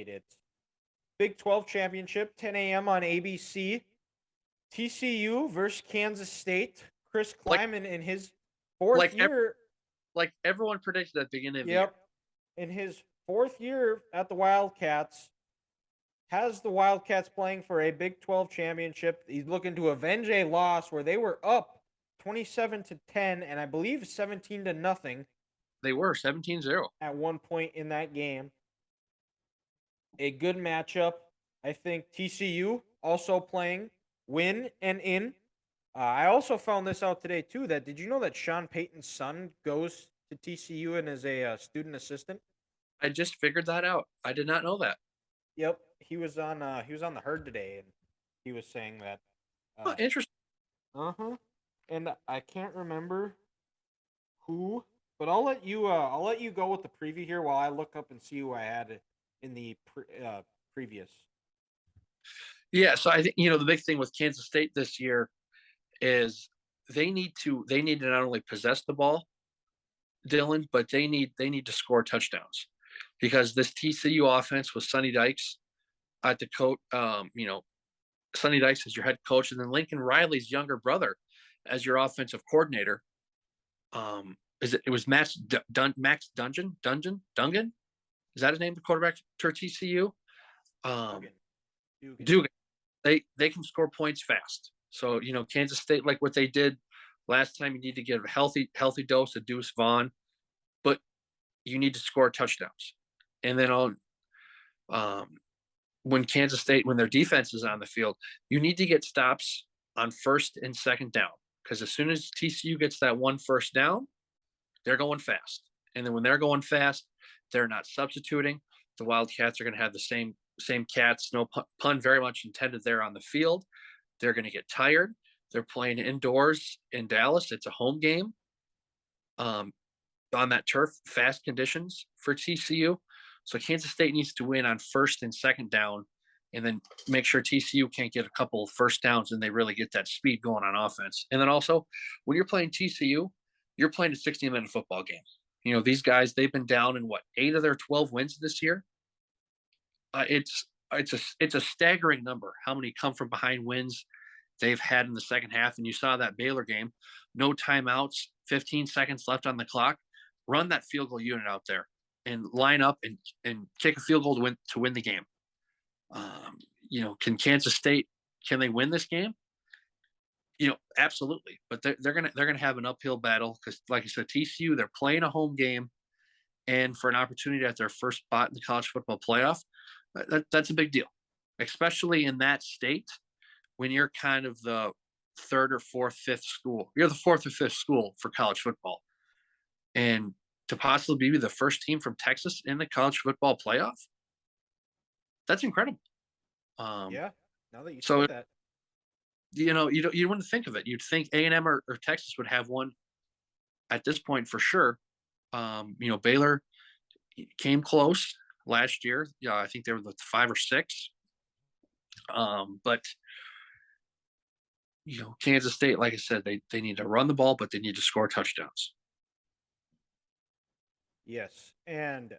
It's Big 12 championship, 10 a.m. on ABC. TCU versus Kansas State. Chris Like Kleiman in his fourth like year. like everyone predicted at the beginning of the year. Yep. In his fourth year at the Wildcats, has the Wildcats playing for a Big 12 championship. He's looking to avenge a loss where they were up 27-10 and I believe 17 to nothing They were 17-0. at one point in that game. A good matchup. I think TCU also playing win and in. I also found this out today too. That did you know that Sean Payton's son goes to TCU and is a student assistant? I just figured that out. I did not know that. Yep, he was on the herd today, and he was saying that. Oh, Uh interesting. huh. And I can't remember who, but I'll let you go with the preview here while I look up and see who I had in the previous. Yeah, so I think the big thing with Kansas State this year is they need to not only possess the ball, Dylan, but they need to score touchdowns because this TCU offense with Sonny Dykes at the coach, Sonny Dykes as your head coach, and then Lincoln Riley's younger brother as your offensive coordinator. It was Max Dungan? Is that his name? The quarterback for TCU. Dugan. Dugan. They can score points fast. So Kansas State, like what they did last time, you need to get a healthy dose of Deuce Vaughn, but you need to score touchdowns. And then when Kansas State, when their defense is on the field, you need to get stops on first and second down because as soon as TCU gets that one first down, they're going fast. And then when they're going fast, they're not substituting. The Wildcats are going to have the same cats, no pun very much intended there on the field. They're going to get tired. They're playing indoors in Dallas. It's a home game on that turf, fast conditions for TCU. So Kansas State needs to win on first and second down and then make sure TCU can't get a couple of first downs and they really get that speed going on offense. And then also, when you're playing TCU, you're playing a 60-minute football game. These guys, they've been down in 8 of their 12 wins this year. It's a staggering number how many come from behind wins they've had in the second half. And you saw that Baylor game, no timeouts, 15 seconds left on the clock. Run that field goal unit out there and line up and kick a field goal to win the game. Can Kansas State, can they win this game? Absolutely. But they're gonna have an uphill battle because, like I said, TCU, they're playing a home game, and for an opportunity at their first spot in the college football playoff, that's a big deal, especially in that state when you're kind of the third or fourth, fifth school. You're the fourth or fifth school for college football, and to possibly be the first team from Texas in the college football playoff, that's incredible. Yeah. Now that you say So that. you wouldn't think of it. You'd think A&M or Texas would have one at this point for sure. Baylor came close last year. Yeah, I think they were the 5 or 6. But Kansas State, like I said, they need to run the ball, but they need to score touchdowns. Yes. And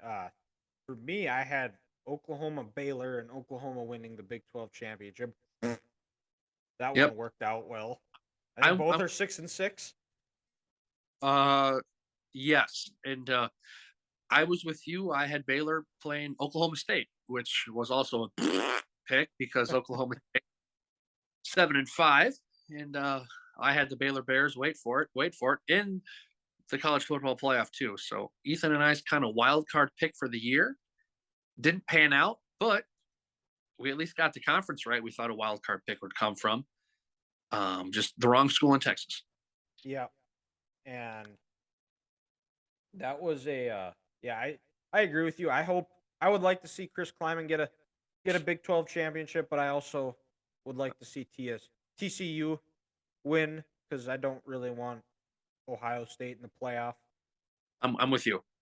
for me, I had Oklahoma Baylor and Oklahoma winning the Big 12 championship. That Yep. one worked out well. I think I'm, both I'm are 6-6. yes. And I was with you. I had Baylor playing Oklahoma State, which was also a pick because Oklahoma State 7-5. And I had the Baylor Bears, wait for it, in the college football playoff too. So Ethan and I's kind of wild card pick for the year didn't pan out, but we at least got the conference right. We thought a wild card pick would come from just the wrong school in Texas. Yeah. And that was yeah, I agree with you. I would like to see Chris Kleiman get a Big 12 championship, but I also would like to see TCU win because I don't really want Ohio State in the playoff. I'm with you.